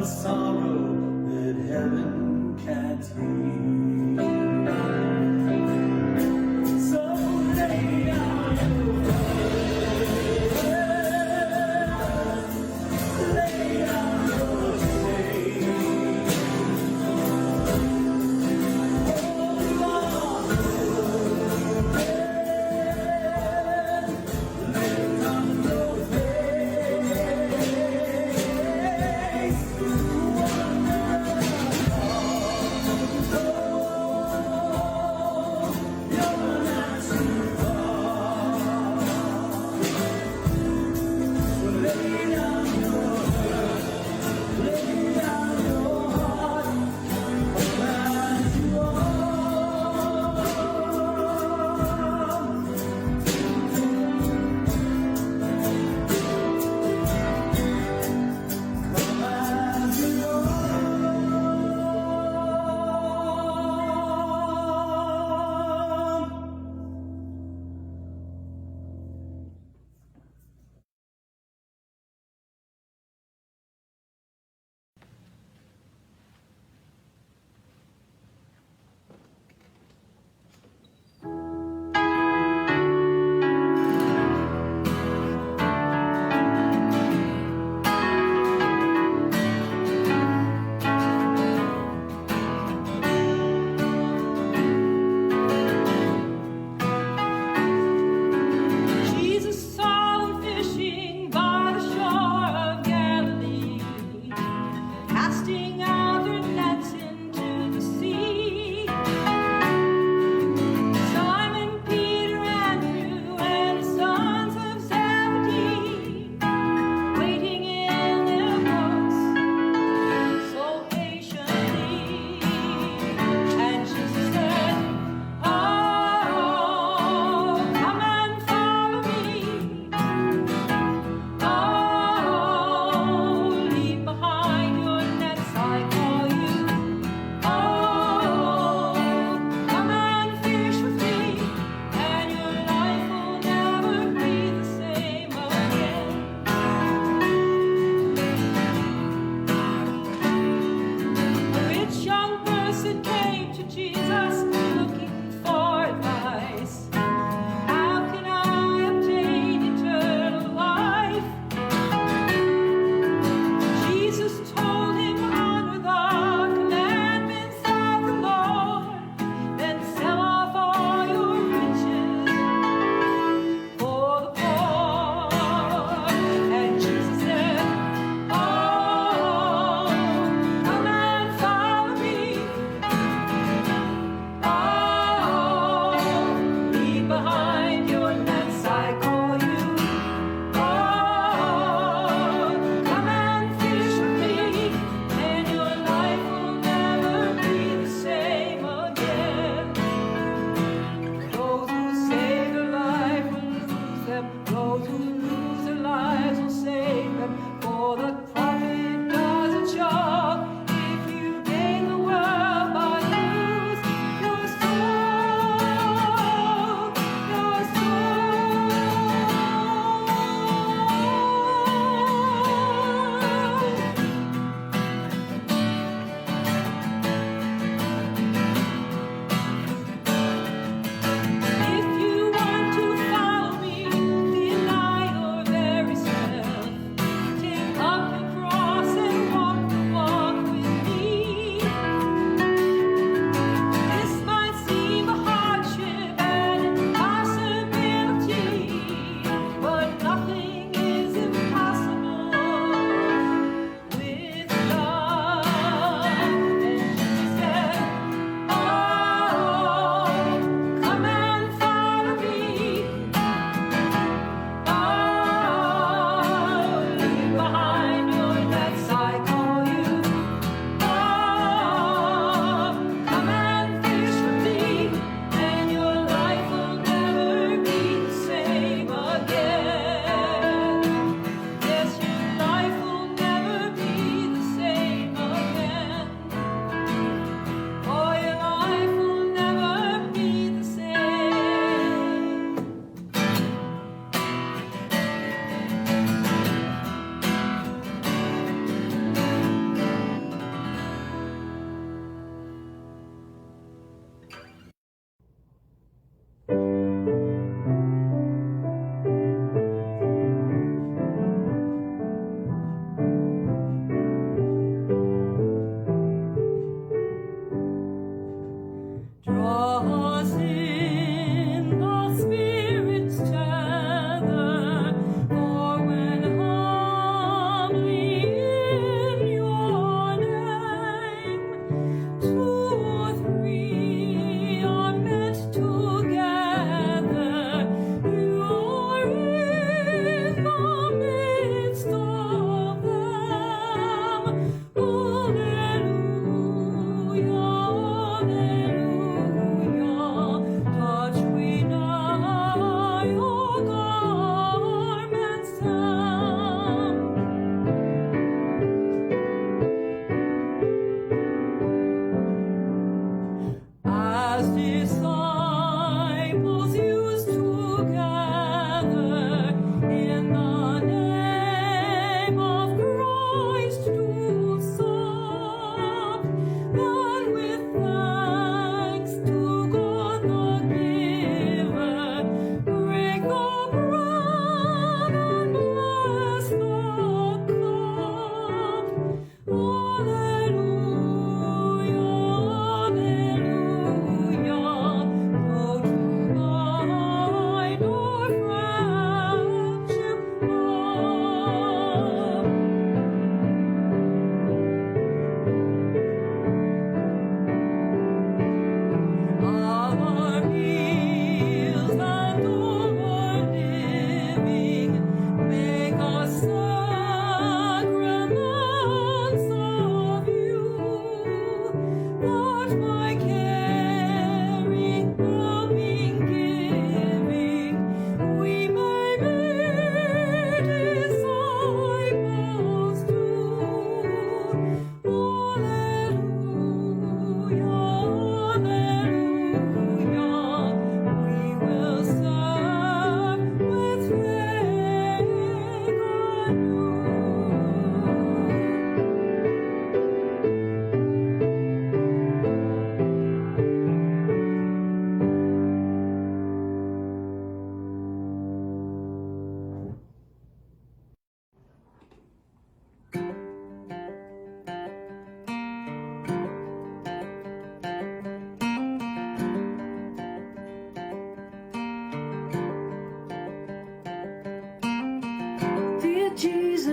sorrow that heaven can't heal. So lay down your burdens, lay down your shame. Hold on to the hand, lift up your face.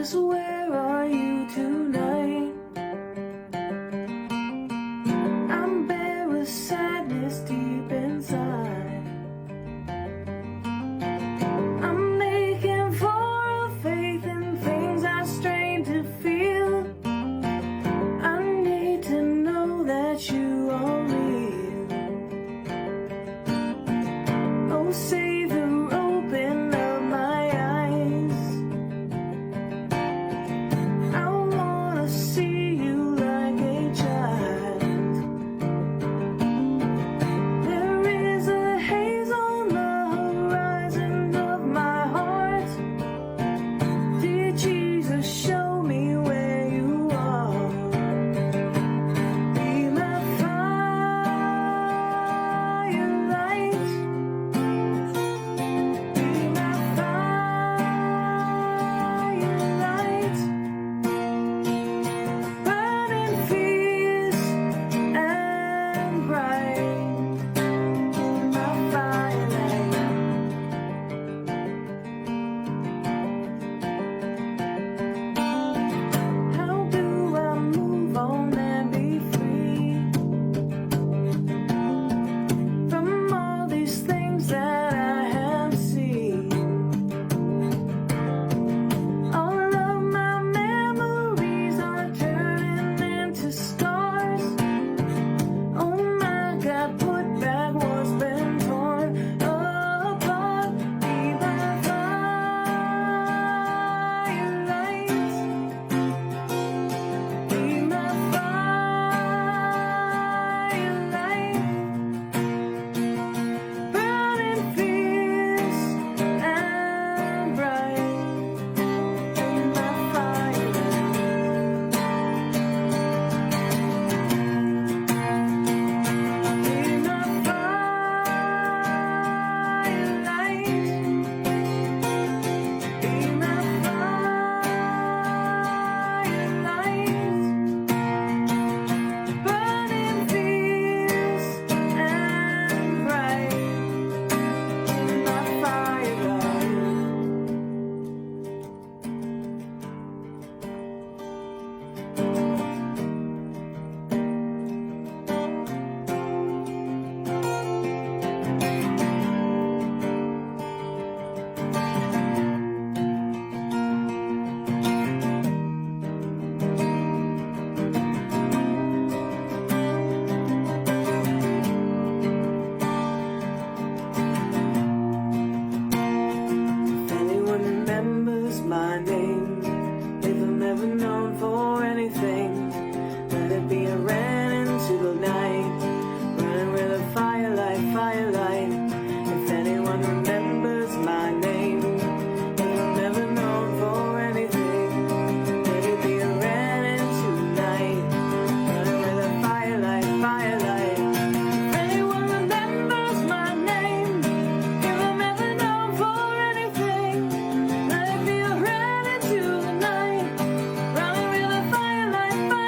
Jesus, where are you tonight? I'm bare with sadness deep inside. I'm making for a faith in things I strain to feel. I need to know that you are real. Oh, Savior, open up my eyes. I wanna see you like a child. There is a haze on the horizon of my heart. Dear Jesus, show me where you are. Be my firelight. Be my firelight. Burning fierce and bright. My firelight. How do I move on and be free from all these things that I have seen? All of my memories are turning into scars. Oh my God, put back what's been torn apart. Be my firelight. Be my firelight. Burning fierce and bright. Be my firelight. Be my firelight. Be my firelight. Burning fierce and bright. Be my If anyone remembers my name, if I'm ever known for anything, let it be I ran into the night, running with a firelight, firelight. If anyone remembers my name, if I'm ever known for anything, let it be I ran into the night, running with a firelight, firelight. If anyone remembers my name, if I'm ever known for anything, let it be I ran into the night, running with a firelight, firelight.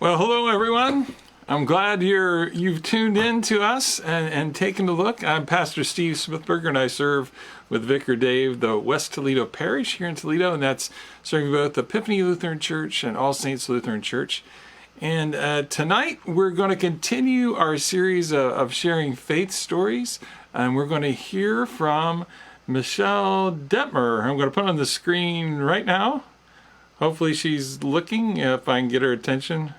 Well, hello everyone. I'm glad you've tuned in to us and taken a look. I'm Pastor Steve Smithberger, and I serve with Vicar Dave, the West Toledo Parish here in Toledo, and that's serving both Epiphany Lutheran Church and All Saints Lutheran Church. And tonight we're going to continue our series of sharing faith stories, and we're going to hear from Michelle Detmer. I'm going to put on the screen right now. Hopefully she's looking, if I can get her attention.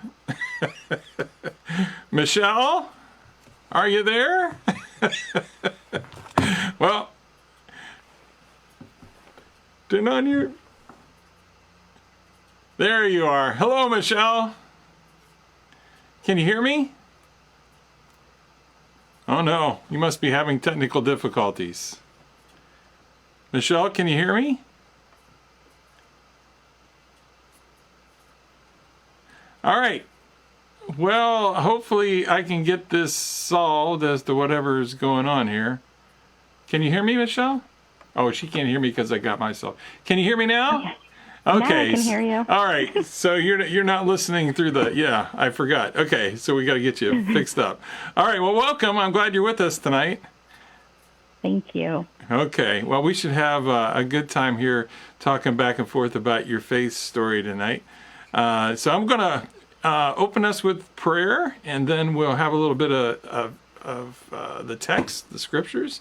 Michelle, are you there? Well, turn on your... There you are. Hello, Michelle. Can you hear me? Oh no, you must be having technical difficulties. Michelle, can you hear me? All right. Well, hopefully I can get this solved as to whatever's going on here. Can you hear me, Michelle? Oh, she can't hear me because I got myself. Can you hear me now? Okay. Okay. Now I can hear you. All right. So you're not listening through the... Yeah, I forgot. Okay, so we got to get you fixed up. All right. Well, welcome. I'm glad you're with us tonight. Thank you. Okay. Well, we should have a good time here talking back and forth about your faith story tonight. So I'm going to open us with prayer, and then we'll have a little bit of the text, the scriptures,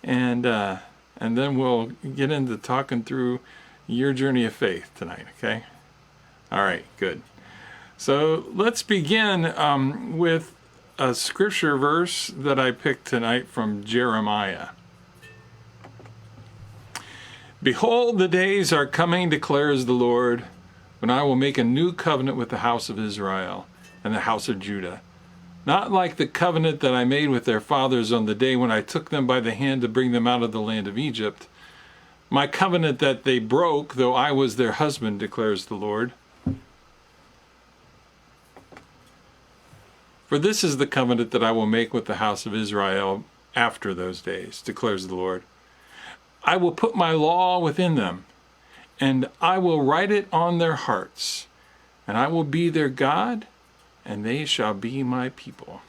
and then we'll get into talking through your journey of faith tonight, okay? All right, good. So let's begin with a scripture verse that I picked tonight from Jeremiah. Behold, the days are coming, declares the Lord, when I will make a new covenant with the house of Israel and the house of Judah. Not like the covenant that I made with their fathers on the day when I took them by the hand to bring them out of the land of Egypt. My covenant that they broke, though I was their husband, declares the Lord. For this is the covenant that I will make with the house of Israel after those days, declares the Lord. I will put my law within them, and I will write it on their hearts, and I will be their God, and they shall be my people.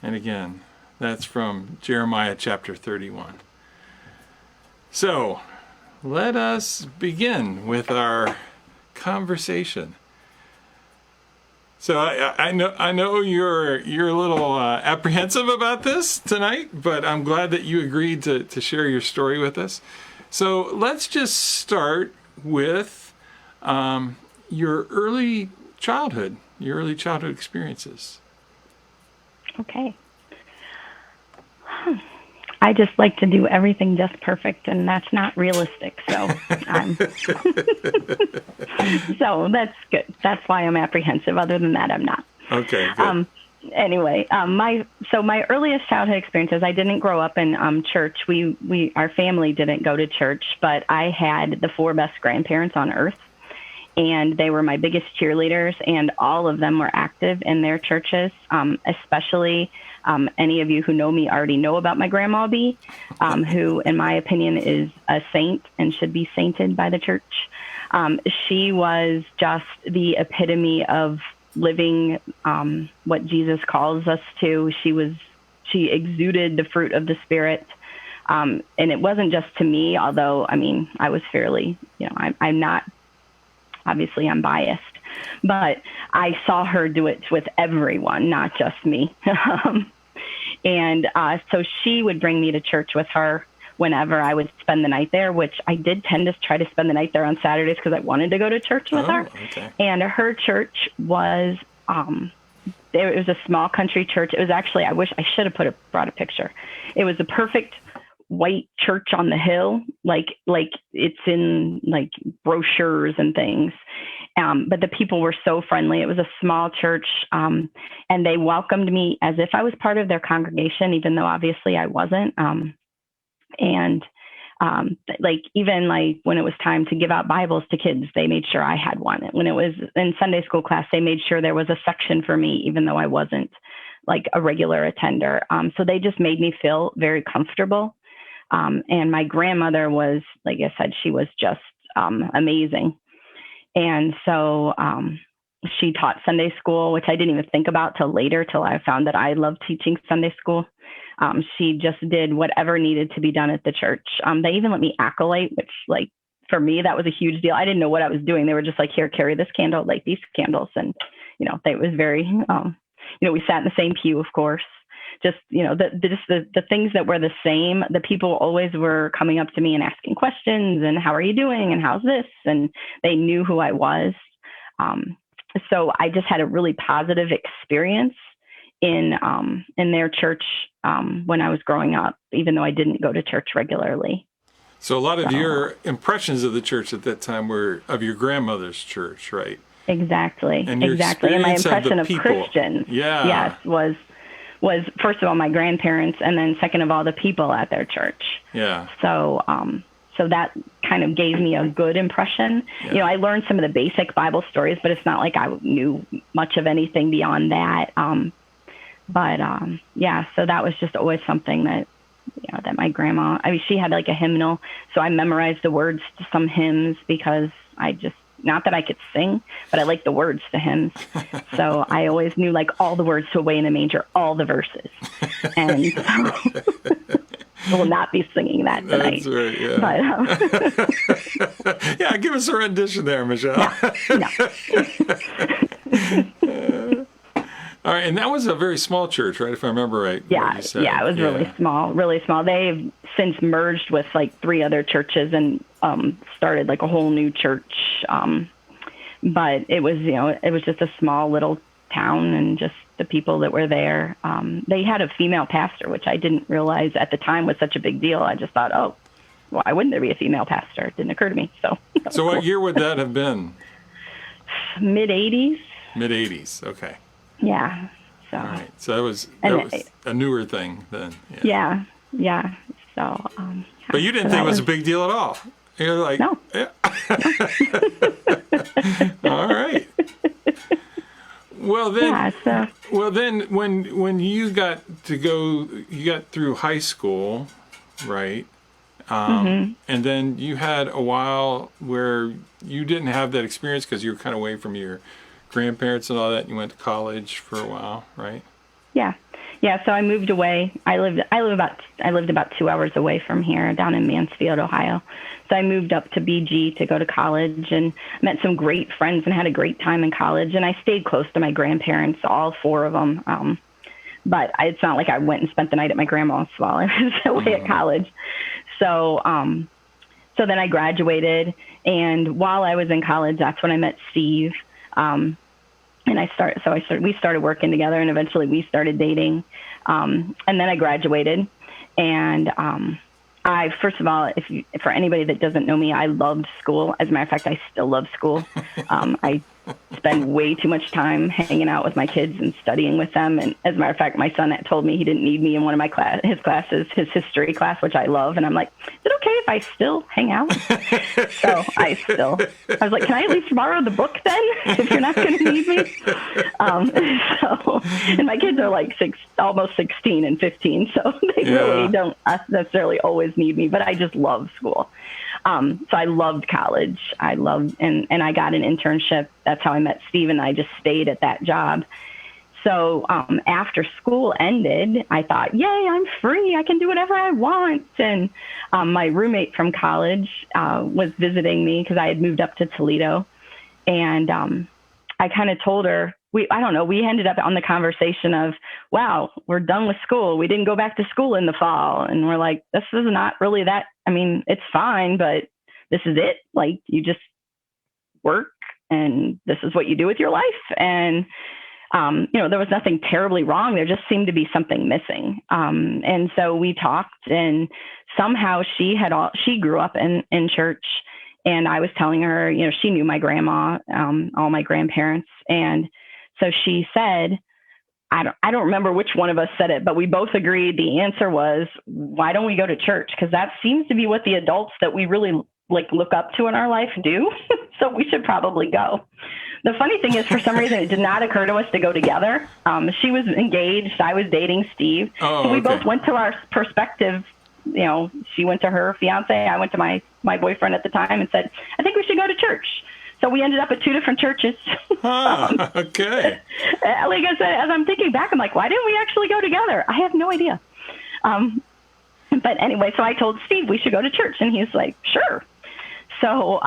And again, that's from Jeremiah chapter 31. So, let us begin with our conversation. So I know you're a little apprehensive about this tonight, but I'm glad that you agreed to share your story with us. So let's just start with your early childhood experiences. Okay. I just like to do everything just perfect, and that's not realistic. So, so that's good. That's why I'm apprehensive. Other than that, I'm not. Okay. Good. Anyway, my earliest childhood experiences, I didn't grow up in church. Our family didn't go to church, but I had the 4 best grandparents on earth, and they were my biggest cheerleaders, and all of them were active in their churches, especially any of you who know me already know about my grandma B, who, in my opinion, is a saint and should be sainted by the church. She was just the epitome of living what Jesus calls us to. She exuded the fruit of the Spirit. And it wasn't just to me, although, I mean, I was fairly, I'm not, obviously I'm biased, but I saw her do it with everyone, not just me. And so she would bring me to church with her whenever I would spend the night there, which I did tend to try to spend the night there on Saturdays because I wanted to go to church with her. Okay. And her church was, it was a small country church. It was actually, I wish I should have brought a picture. It was a perfect white church on the hill, like it's in like brochures and things. But the people were so friendly. It was a small church, and they welcomed me as if I was part of their congregation, even though obviously I wasn't. And even when it was time to give out Bibles to kids, they made sure I had one. When it was in Sunday school class, they made sure there was a section for me, even though I wasn't like a regular attender. So they just made me feel very comfortable. And my grandmother was, like I said, she was just amazing. And so She taught Sunday school, which I didn't even think about till later, till I found that I loved teaching Sunday school. She just did whatever needed to be done at the church. They even let me acolyte, which, like, for me, that was a huge deal. I didn't know what I was doing. They were just like, here, carry this candle, light these candles. And, it was very, we sat in the same pew, of course. Just, the things that were the same. The people always were coming up to me and asking questions and how are you doing? And how's this? And they knew who I was. So I just had a really positive experience in their church when I was growing up, even though I didn't go to church regularly. So a lot of your impressions of the church at that time were of your grandmother's church, right? Exactly. And your exactly. And my impression of people. Christians, yes, was first of all my grandparents, and then second of all the people at their church. Yeah. So that kind of gave me a good impression. Yeah. I learned some of the basic Bible stories, but it's not like I knew much of anything beyond that. So that was just always something that, that my grandma, she had like a hymnal. So I memorized the words to some hymns because not that I could sing, but I liked the words to hymns. So I always knew like all the words to Away in the Manger, all the verses. And so we'll not be singing that tonight. That's right, yeah. But, yeah, give us a rendition there, Michelle. No. All right, and that was a very small church, right? If I remember right. Yeah, it was really small, really small. They've since merged with like 3 other churches and started like a whole new church. But it was, it was just a small little town, and just the people that were there. They had a female pastor, which I didn't realize at the time was such a big deal. I just thought, oh, why wouldn't there be a female pastor? It didn't occur to me. So what year would that have been? Mid-'80s. Mid-'80s, okay. Yeah. So. All right. So that was a newer thing then. Yeah. So. But you didn't think it was a big deal at all. You're like, no. Yeah. All right. Well then, when you got through high school, right? And then you had a while where you didn't have that experience because you were kind of away from your grandparents and all that, and you went to college for a while, right? Yeah. So I moved away. I lived about 2 hours away from here, down in Mansfield, Ohio. So I moved up to BG to go to college, and met some great friends and had a great time in college. And I stayed close to my grandparents, all 4 of them. But it's not like I went and spent the night at my grandma's while I was away at college. So then I graduated, and while I was in college, that's when I met Steve. And we started working together, and eventually we started dating. And then I graduated, and first of all, for anybody that doesn't know me, I loved school. As a matter of fact, I still love school. I spend way too much time hanging out with my kids and studying with them. And as a matter of fact, my son told me he didn't need me in one of my his classes, his history class, which I love. And I'm like, is it okay if I still hang out? So I was like, can I at least borrow the book then, if you're not going to need me? And my kids are like almost 16 and 15, so they really don't necessarily always need me, but I just love school. So I loved college. And I got an internship. That's how I met Steve, and I just stayed at that job. So after school ended, I thought, yay, I'm free. I can do whatever I want. And my roommate from college was visiting me because I had moved up to Toledo. And I kind of told her, we ended up on the conversation of, wow, we're done with school. We didn't go back to school in the fall. And we're like, this is not really that. I mean, it's fine, but this is it. Like, you just work, and this is what you do with your life. And, there was nothing terribly wrong. There just seemed to be something missing. And so we talked, and somehow she grew up in church. And I was telling her, she knew my grandma, all my grandparents. And so she said, I don't remember which one of us said it, but we both agreed the answer was, why don't we go to church? Because that seems to be what the adults that we really look up to in our life do. So we should probably go. The funny thing is, for some reason, it did not occur to us to go together. She was engaged. I was dating Steve. Oh, so we okay. both went to our perspective. She went to her fiance. I went to my boyfriend at the time and said, I think we should go to church. So we ended up at 2 different churches. Okay. Like I said, as I'm thinking back, I'm like, why didn't we actually go together? I have no idea. But anyway, so I told Steve we should go to church, and he's like, sure. So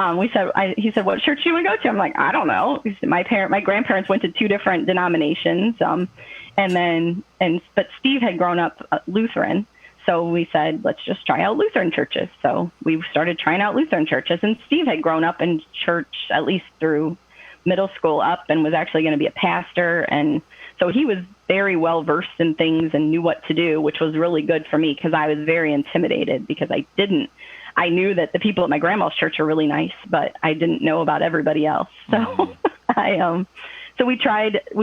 he said, what church do you want to go to? I'm like, I don't know. He said, my grandparents went to 2 different denominations, but Steve had grown up Lutheran. So we said, let's just try out Lutheran churches. So we started trying out Lutheran churches, and Steve had grown up in church at least through middle school up and was actually going to be a pastor. And so he was very well versed in things and knew what to do, which was really good for me because I was very intimidated because I knew that the people at my grandma's church are really nice, but I didn't know about everybody else. So so we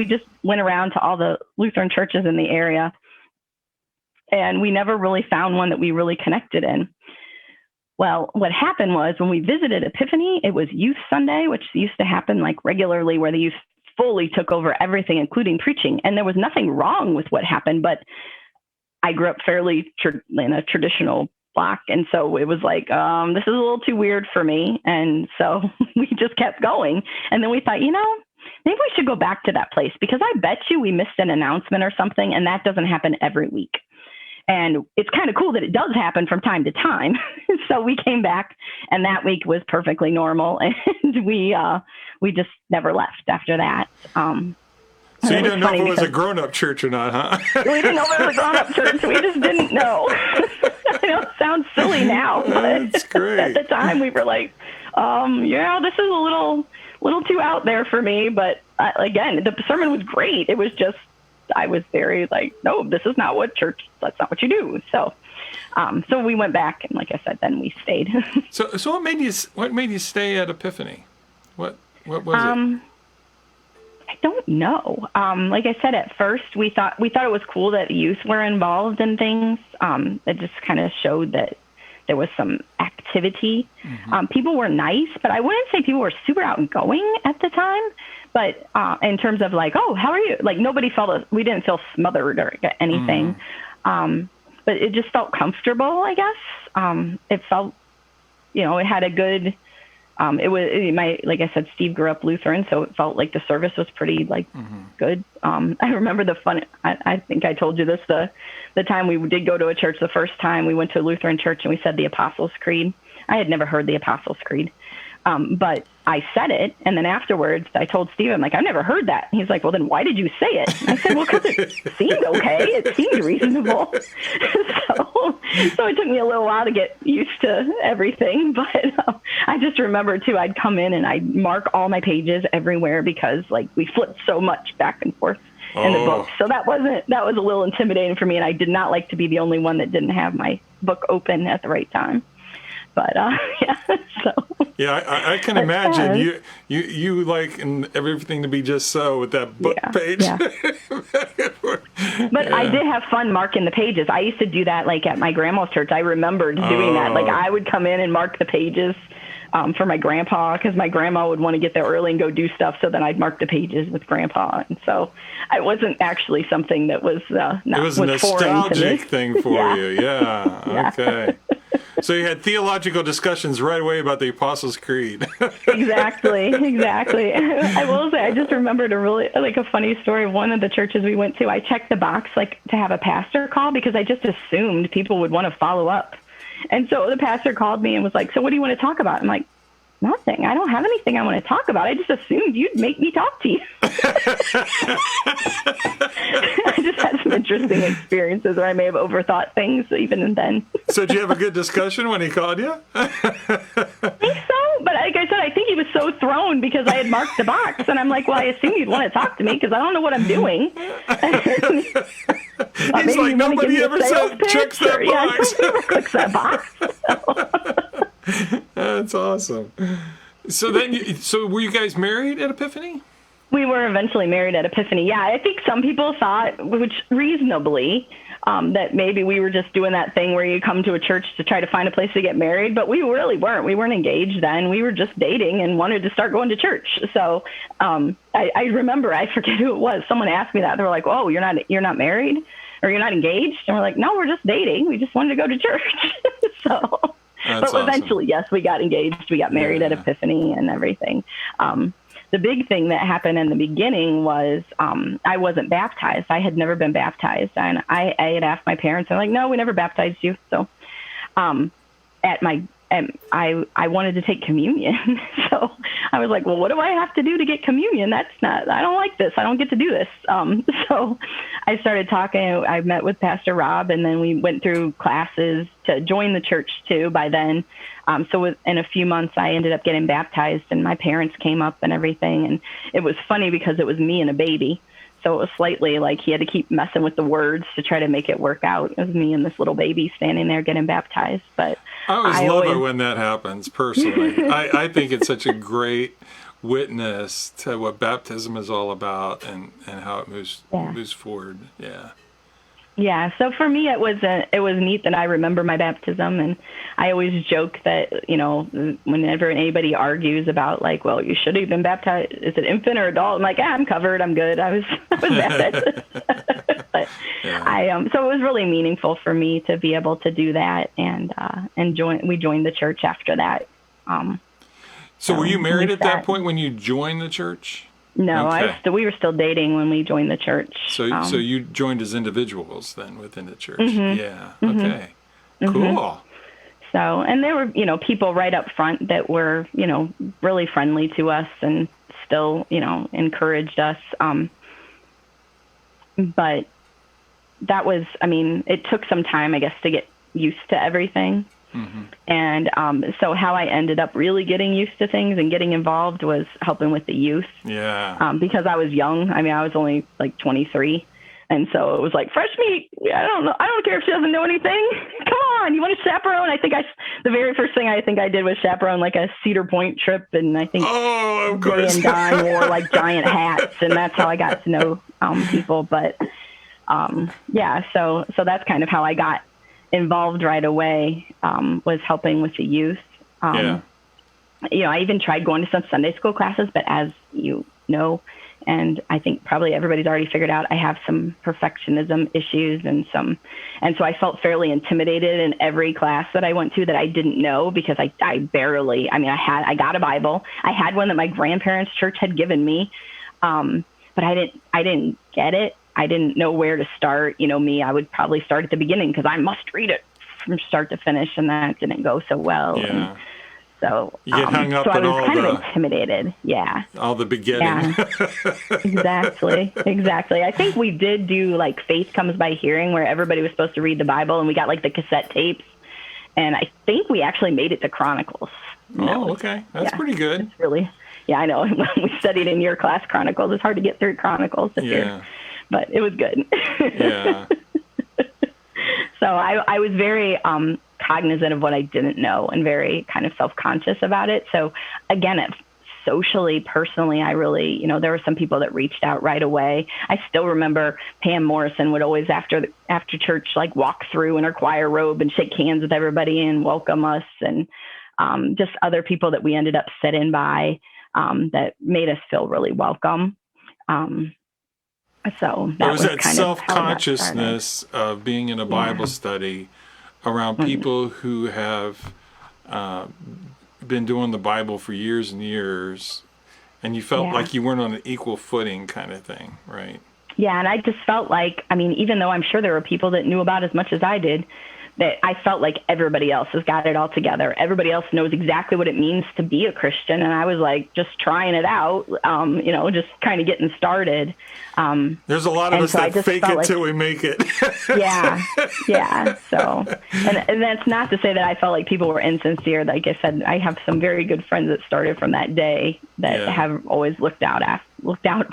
just went around to all the Lutheran churches in the area, and we never really found one that we really connected in. Well, what happened was when we visited Epiphany, it was Youth Sunday, which used to happen like regularly, where the youth fully took over everything, including preaching. And there was nothing wrong with what happened, but I grew up fairly in a traditional block. And so it was like, this is a little too weird for me. And so we just kept going. And then we thought, maybe we should go back to that place, because I bet you we missed an announcement or something. And that doesn't happen every week. And it's kind of cool that it does happen from time to time. So we came back, and that week was perfectly normal. And we just never left after that. So you didn't know if it was a grown-up church or not, huh? We didn't know if it was a grown-up church. We just didn't know. I know it sounds silly now, but that's great. At the time we were like, this is a little too out there for me. But again, the sermon was great. It was just, I was very like, no, this is not what church, that's not what you do. So we went back, and like I said, then we stayed. So what made you stay at Epiphany? What was it? I don't know. Like I said, at first we thought it was cool that youth were involved in things. It just kind of showed that there was some activity. Mm-hmm. People were nice, but I wouldn't say people were super outgoing at the time. But in terms of like, oh, how are you? Like we didn't feel smothered or anything. Mm-hmm. But it just felt comfortable, I guess. It felt, it had a good, like I said, Steve grew up Lutheran, so it felt like the service was pretty mm-hmm. good. I remember I think I told you this, the time we did go to a church the first time. We went to a Lutheran church and we said the Apostles' Creed. I had never heard the Apostles' Creed. But I said it, and then afterwards I told Steve, I'm like, I've never heard that. And he's like, well, then why did you say it? And I said, well, because it seemed okay. It seemed reasonable. So it took me a little while to get used to everything. But I just remember, too, I'd come in and I'd mark all my pages everywhere because, we flipped so much back and forth in the book. So that was a little intimidating for me, and I did not like to be the only one that didn't have my book open at the right time. But so yeah, I can imagine you like everything to be just so with that book page. Yeah. But I did have fun marking the pages. I used to do that at my grandma's church. I remembered doing that. I would come in and mark the pages for my grandpa, because my grandma would want to get there early and go do stuff. So then I'd mark the pages with grandpa, and so it wasn't actually something that was it was a nostalgic thing for you. Yeah. Okay. So you had theological discussions right away about the Apostles' Creed. Exactly. I will say, I just remembered a funny story of one of the churches we went to. I checked the box to have a pastor call because I just assumed people would want to follow up. And so the pastor called me and was like, so what do you want to talk about? I'm like, nothing. I don't have anything I want to talk about. I just assumed you'd make me talk to you. I just had some interesting experiences where I may have overthought things even then. So did you have a good discussion when he called you? I think so. But like I said, I think he was so thrown because I had marked the box. And I'm like, well, I assume you'd want to talk to me because I don't know what I'm doing. He's like, nobody ever checks that box. Yeah, nobody ever clicks that box. So. That's awesome. So then, were you guys married at Epiphany? We were eventually married at Epiphany. Yeah, I think some people thought, which reasonably, that maybe we were just doing that thing where you come to a church to try to find a place to get married, but we really weren't. We weren't engaged then. We were just dating and wanted to start going to church. So I remember, I forget who it was. Someone asked me that. They were like, "Oh, you're not married, or you're not engaged?" And we're like, "No, we're just dating. We just wanted to go to church." So. That's But awesome. eventually, yes, we got engaged. We got married at Yeah. Epiphany and everything. The big thing that happened in the beginning was I wasn't baptized. I had never been baptized. And I had asked my parents, they're like, no, we never baptized you. So at my I wanted to take communion. So I was like, well, what do I have to do to get communion? I don't like this. I don't get to do this. So I started talking. I met with Pastor Rob, and then we went through classes to join the church too by then. So in a few months, I ended up getting baptized, and my parents came up and everything. And it was funny because it was me and a baby. So it was slightly like he had to keep messing with the words to try to make it work out. It was me and this little baby standing there getting baptized. But I always love it when that happens, personally. I think it's such a great witness to what baptism is all about and how it moves forward. Yeah. Yeah, so for me, it was neat that I remember my baptism, and I always joke that, whenever anybody argues about like, well, you should have been baptized, is it infant or adult? I'm like, I'm covered, I'm good. I was baptized. But yeah. So it was really meaningful for me to be able to do that, and we joined the church after that. So were you married at that point when you joined the church? No, okay. We were still dating when we joined the church. So you joined as individuals then within the church. Mm-hmm. Yeah. Okay. Mm-hmm. Cool. So, and there were, people right up front that were, really friendly to us and still, encouraged us. But that was, it took some time, I guess, to get used to everything. Mm-hmm. And so how I ended up really getting used to things and getting involved was helping with the youth. Yeah. Because I was young. I was only like 23. And so it was like, fresh meat. I don't know. I don't care if she doesn't know anything. Come on. You want to chaperone? I think the very first thing I think I did was chaperone like a Cedar Point trip. And I think Jay and Don wore like giant hats. And that's how I got to know people. But yeah, so that's kind of how I got involved right away, was helping with the youth. I even tried going to some Sunday school classes, but as you know, and I think probably everybody's already figured out, I have some perfectionism issues and so I felt fairly intimidated in every class that I went to that I didn't know, because I barely, I got a Bible. I had one that my grandparents' church had given me. But I didn't get it. I didn't know where to start. I would probably start at the beginning because I must read it from start to finish, and that didn't go so well. Yeah. And so you get hung up so in I was all kind of intimidated. Yeah. All the beginning. Yeah. Exactly. I think we did do like Faith Comes by Hearing, where everybody was supposed to read the Bible, and we got like the cassette tapes. And I think we actually made it to Chronicles. Okay. That's pretty good. It's really, I know. When we studied in your class Chronicles, it's hard to get through Chronicles this year. But it was good. Yeah. So I was very cognizant of what I didn't know and very kind of self-conscious about it. So again, socially, personally, I really, there were some people that reached out right away. I still remember Pam Morrison would always after church, like walk through in her choir robe and shake hands with everybody and welcome us. And just other people that we ended up sitting by that made us feel really welcome. So that was that kind self-consciousness of being in a Bible study around people who have been doing the Bible for years and years, and you felt like you weren't on an equal footing kind of thing, right? Yeah, and I just felt like, even though I'm sure there were people that knew about as much as I did, that I felt like everybody else has got it all together. Everybody else knows exactly what it means to be a Christian. And I was like, just trying it out, just kind of getting started. There's a lot of us that fake it till we make it. Yeah. So, and that's not to say that I felt like people were insincere. Like I said, I have some very good friends that started from that day that have always looked out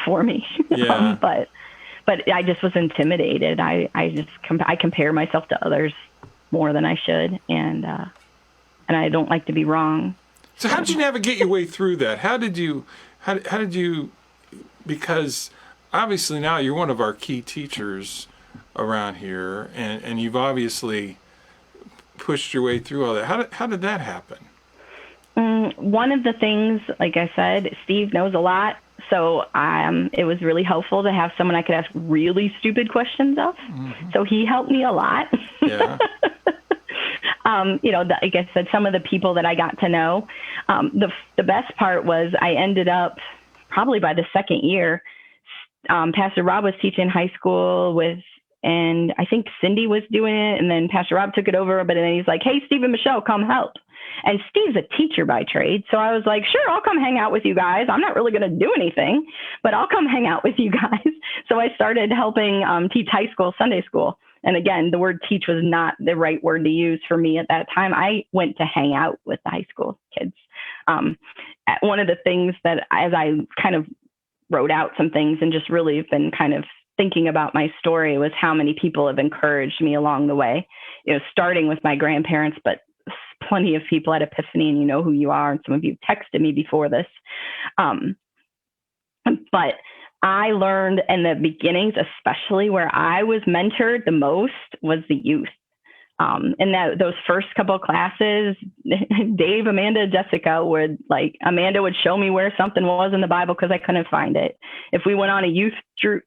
for me. Yeah. But I just was intimidated. I compare myself to others more than I should, and I don't like to be wrong. So how did you navigate your way through that? How did you, because obviously now you're one of our key teachers around here, and you've obviously pushed your way through all that. How did that happen? One of the things, like I said, Steve knows a lot. So it was really helpful to have someone I could ask really stupid questions of. Mm-hmm. So he helped me a lot. Yeah. like I said, some of the people that I got to know. The best part was I ended up probably by the second year, Pastor Rob was teaching high school and I think Cindy was doing it. And then Pastor Rob took it over, but then he's like, hey, Steve and Michelle, come help. And Steve's a teacher by trade. So I was like, sure, I'll come hang out with you guys. I'm not really going to do anything, but I'll come hang out with you guys. So I started helping teach high school Sunday school. And again, the word teach was not the right word to use for me at that time. I went to hang out with the high school kids. One of the things that as I kind of wrote out some things and just really have been kind of thinking about my story was how many people have encouraged me along the way, starting with my grandparents, but plenty of people at Epiphany, and you know who you are. And some of you texted me before this. But I learned in the beginnings, especially where I was mentored the most, was the youth. In those first couple of classes, Dave, Amanda, Jessica Amanda would show me where something was in the Bible because I couldn't find it. If we went on a youth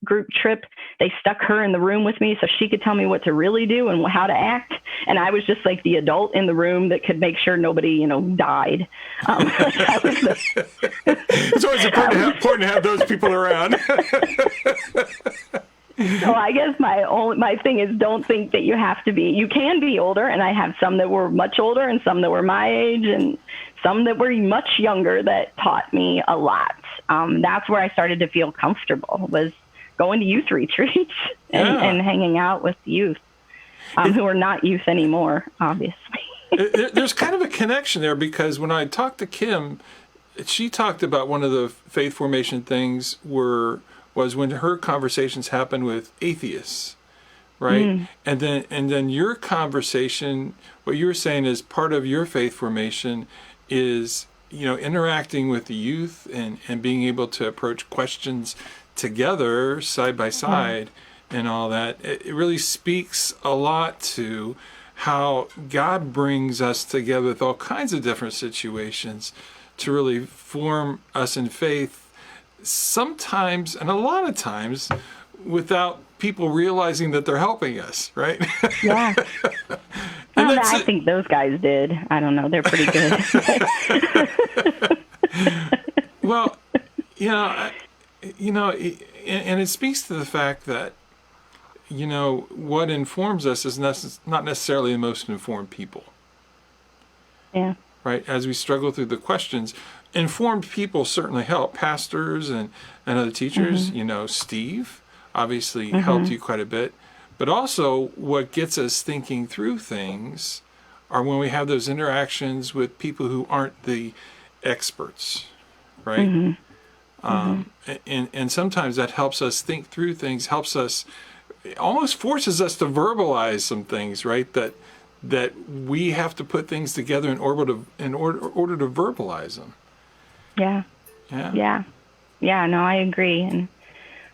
group trip, they stuck her in the room with me so she could tell me what to really do and how to act. And I was just like the adult in the room that could make sure nobody, died. It's always important to have those people around. So I guess my thing is, don't think that you can be older. And I have some that were much older and some that were my age and some that were much younger that taught me a lot. That's where I started to feel comfortable, was going to youth retreats and hanging out with youth who are not youth anymore, obviously. There's kind of a connection there, because when I talked to Kim, she talked about one of the faith formation things was when her conversations happened with atheists, right? And then your conversation, what you were saying is part of your faith formation is, interacting with the youth and being able to approach questions together, side by side, and all that. It really speaks a lot to how God brings us together with all kinds of different situations to really form us in faith, sometimes, and a lot of times, without people realizing that they're helping us, right? Yeah. I think those guys did. I don't know. They're pretty good. Well, and it speaks to the fact that, what informs us is not necessarily the most informed people. Yeah. Right? As we struggle through the questions, informed people certainly help. Pastors and other teachers, Steve obviously helped you quite a bit. But also what gets us thinking through things are when we have those interactions with people who aren't the experts, right? And sometimes that helps us think through things, almost forces us to verbalize some things, right? That we have to put things together in order to verbalize them. Yeah. No, I agree. And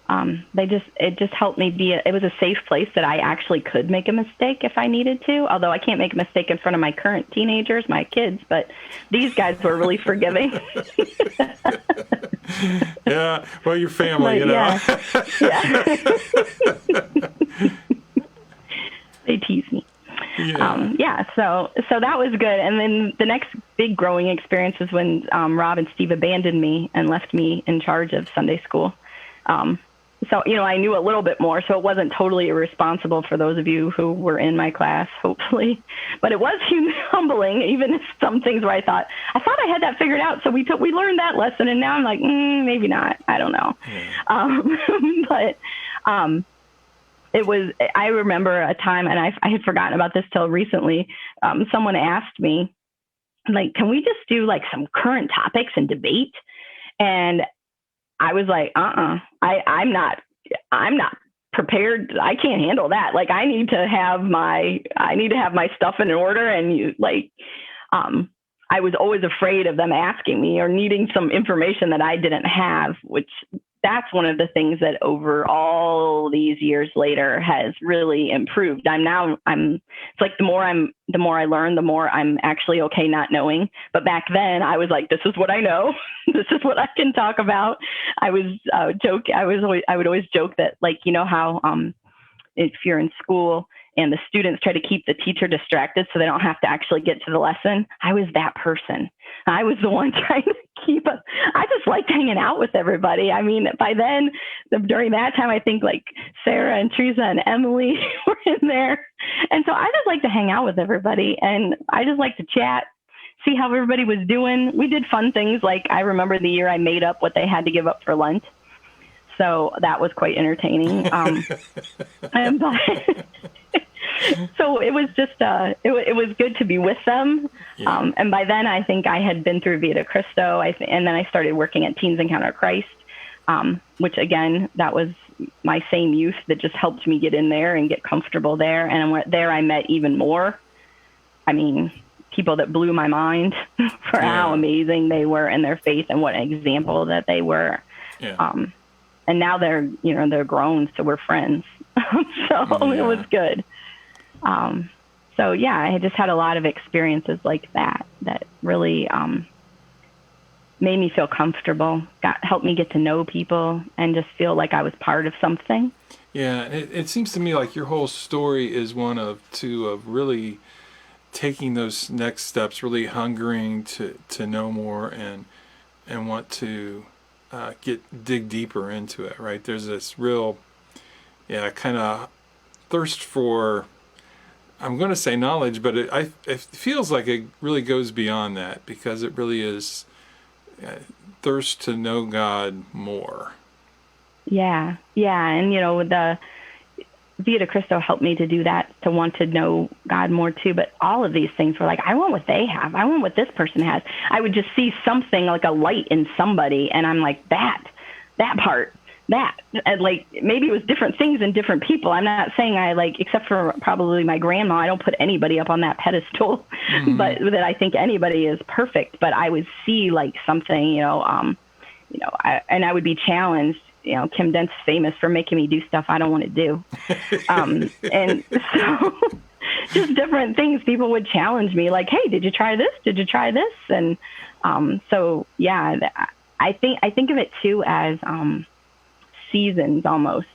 it just helped me it was a safe place that I actually could make a mistake if I needed to. Although I can't make a mistake in front of my current teenagers, my kids, but these guys were really forgiving. Yeah. Well, your family, Yeah. They tease me. So that was good. And then the next big growing experience was when Rob and Steve abandoned me and left me in charge of Sunday school. So, I knew a little bit more, so it wasn't totally irresponsible for those of you who were in my class, hopefully. But it was humbling, even some things where I thought I had that figured out. So we learned that lesson, and now I'm like, maybe not. I don't know. I remember a time, and I had forgotten about this till recently. Someone asked me, can we just do some current topics and debate? And I was like, I'm not prepared. I can't handle that. I need to have my stuff in order. And I was always afraid of them asking me or needing some information that I didn't have, which that's one of the things that over all these years later has really improved. It's like the more I learn, the more I'm actually okay not knowing. But back then I was like, this is what I know. This is what I can talk about. I would always joke that how, if you're in school and the students try to keep the teacher distracted so they don't have to actually get to the lesson. I was that person. I was the one trying to keep us. I just liked hanging out with everybody. I mean, by then, during that time, I think like Sarah and Teresa and Emily were in there. And so I just like to hang out with everybody, and I just like to chat, see how everybody was doing. We did fun things. Like I remember the year I made up what they had to give up for Lent. So that was quite entertaining. So it was just, it was good to be with them. Yeah. And by then I think I had been through Vita Cristo. And then I started working at Teens Encounter Christ, which again, that was my same youth that just helped me get in there and get comfortable there. And there I met even more. I mean, people that blew my mind for how amazing they were in their faith and what an example that they were. Yeah. And now they're grown, so we're friends. So it was good. So yeah, I just had a lot of experiences like that really made me feel comfortable, helped me get to know people and just feel like I was part of something. Yeah, it seems to me like your whole story is one of really taking those next steps, really hungering to know more and want to dig deeper into it, right? There's this real, kind of thirst for, I'm going to say knowledge, but it feels like it really goes beyond that, because it really is thirst to know God more. Yeah. And, the Vita Cristo helped me to do that, to want to know God more too. But all of these things were like, I want what they have. I want what this person has. I would just see something like a light in somebody, and I'm like, that part. And like, maybe it was different things in different people. I'm not saying except for probably my grandma, I don't put anybody up on that pedestal, but that I think anybody is perfect. But I would see like something, and I would be challenged. Kim Dent's famous for making me do stuff I don't want to do. And so just different things, people would challenge me like, hey, did you try this? Did you try this? And so, yeah, I think of it too as seasons almost.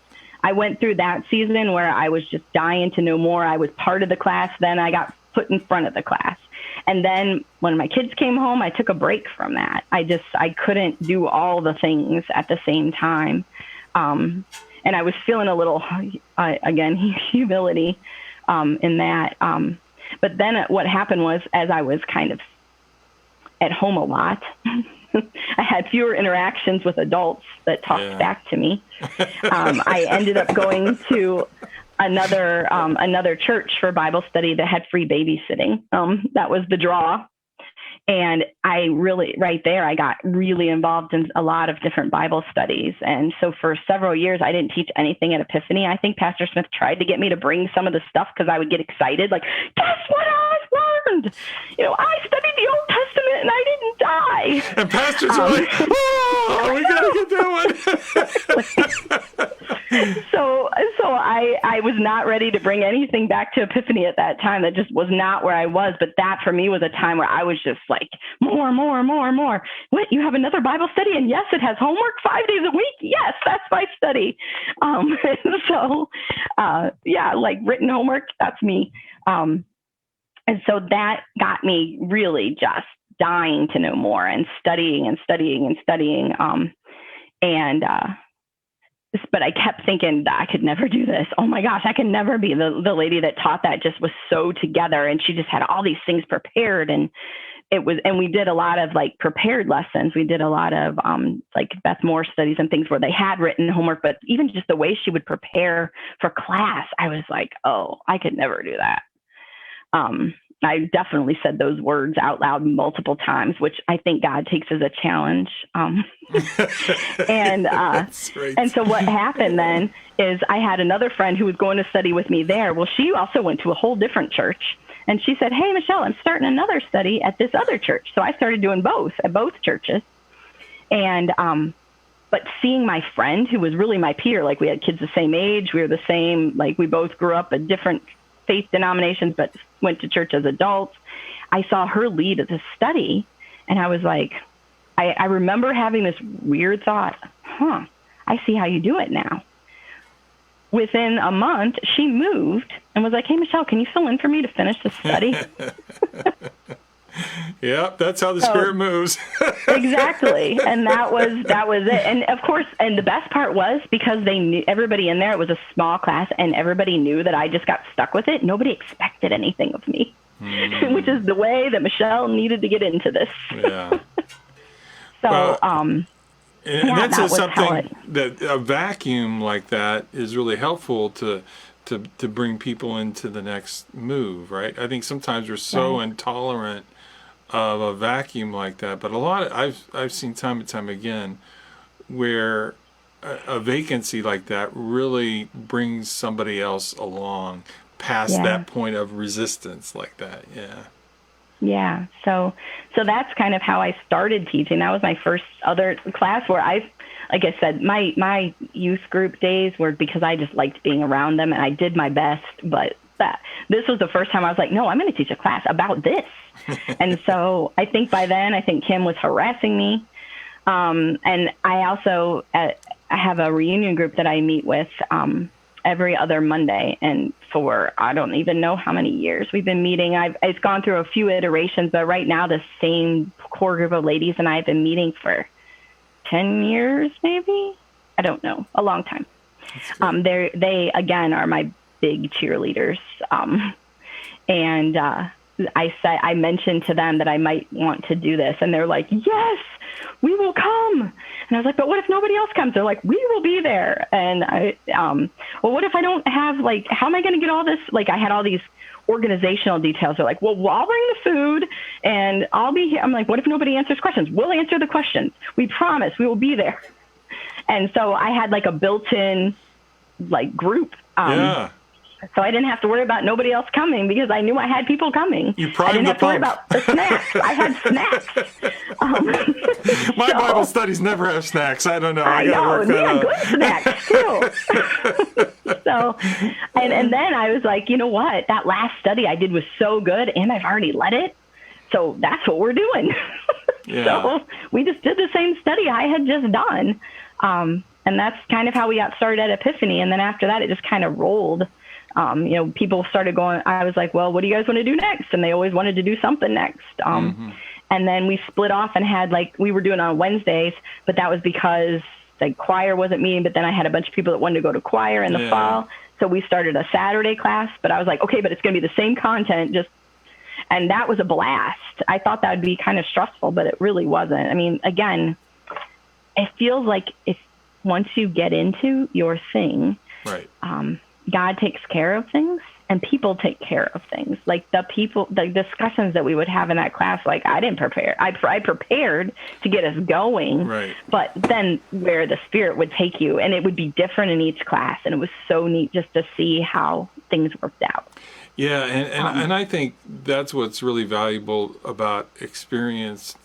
I went through that season where I was just dying to know more. I was part of the class. Then I got put in front of the class. And then when my kids came home, I took a break from that. I couldn't do all the things at the same time. And I was feeling a little, again, humility in that. But then what happened was, as I was kind of at home a lot, I had fewer interactions with adults that talked back to me. I ended up going to another church for Bible study that had free babysitting. That was the draw. And I got really involved in a lot of different Bible studies. And so for several years, I didn't teach anything at Epiphany. I think Pastor Smith tried to get me to bring some of the stuff because I would get excited. Like, guess what I've learned? I studied the Old Testament and I didn't die. And pastors are like, oh, we got to get that one. So I was not ready to bring anything back to Epiphany at that time. That just was not where I was. But that for me was a time where I was just like, more. What, you have another Bible study? And yes, it has homework 5 days a week. Yes, that's my study. Like written homework, that's me. And so that got me really just dying to know more and studying. But I kept thinking that I could never do this. Oh my gosh, I can never be. The lady that taught that just was so together, and she just had all these things prepared. And we did a lot of like prepared lessons. We did a lot of like Beth Moore studies and things where they had written homework, but even just the way she would prepare for class, I was like, oh, I could never do that. I definitely said those words out loud multiple times, which I think God takes as a challenge. And so what happened then is I had another friend who was going to study with me there. Well, she also went to a whole different church. And she said, hey, Michelle, I'm starting another study at this other church. So I started doing both at both churches. And but seeing my friend, who was really my peer, like we had kids the same age, we were the same, like we both grew up at different faith denominations, but went to church as adults. I saw her lead the study, and I was like, I remember having this weird thought, I see how you do it now. within a month, she moved and was like, "Hey, Michelle, can you fill in for me to finish the study?" Yep, that's how the Spirit moves. Exactly. And that was it. And of course, and the best part was because they knew everybody in there, it was a small class and everybody knew that I just got stuck with it. Nobody expected anything of me, which is the way that Michelle needed to get into this. Yeah. So, Well, and that's that was something that a vacuum like that is really helpful to bring people into the next move, right? I think sometimes we're so intolerant of a vacuum like that, but I've seen time and time again where a vacancy like that really brings somebody else along past that point of resistance like that. Yeah. So that's kind of how I started teaching. That was my first other class where like I said, my youth group days were because I just liked being around them and I did my best, but this was the first time I was like, no, I'm going to teach a class about this. And so I think by then, I think Kim was harassing me. And I also I have a reunion group that I meet with every other Monday. And for I don't even know how many years we've been meeting. It's gone through a few iterations, but right now the same core group of ladies and I have been meeting for 10 years, maybe. I don't know, a long time. They again are my big cheerleaders. And I mentioned to them that I might want to do this, and they're like, "Yes, we will come." And I was like, "But what if nobody else comes?" They're like, "We will be there." And well, what if I don't have, like, how am I going to get all this? Like, I had all these organizational details. They're like, "Well, I'll bring the food and I'll be here." I'm like, "What if nobody answers questions?" "We'll answer the questions. We promise we will be there." And so I had like a built-in like group. So I didn't have to worry about nobody else coming because I knew I had people coming. You primed I didn't the have to worry pump. about the snacks. I had snacks. My Bible studies never have snacks. I don't know. I got to work we that had out. good snacks too. So, and then I was like, you know what? That last study I did was so good, and I've already led it. So that's what we're doing. So we just did the same study I had just done. And that's kind of how we got started at Epiphany. And then after that, it just kind of rolled. People started going, I was like, well, what do you guys want to do next? And they always wanted to do something next. And then we split off and had, like, we were doing on Wednesdays, but that was because the choir wasn't meeting. But then I had a bunch of people that wanted to go to choir in the fall. So we started a Saturday class, but I was like, okay, but it's going to be the same content. And that was a blast. I thought that would be kind of stressful, but it really wasn't. I mean, again, it feels like once you get into your thing, right. God takes care of things and people take care of things. Like the discussions that we would have in that class, like I didn't prepare. I prepared to get us going, right. But then where the Spirit would take you, and it would be different in each class. And it was so neat just to see how things worked out. Yeah. And I think that's what's really valuable about experienced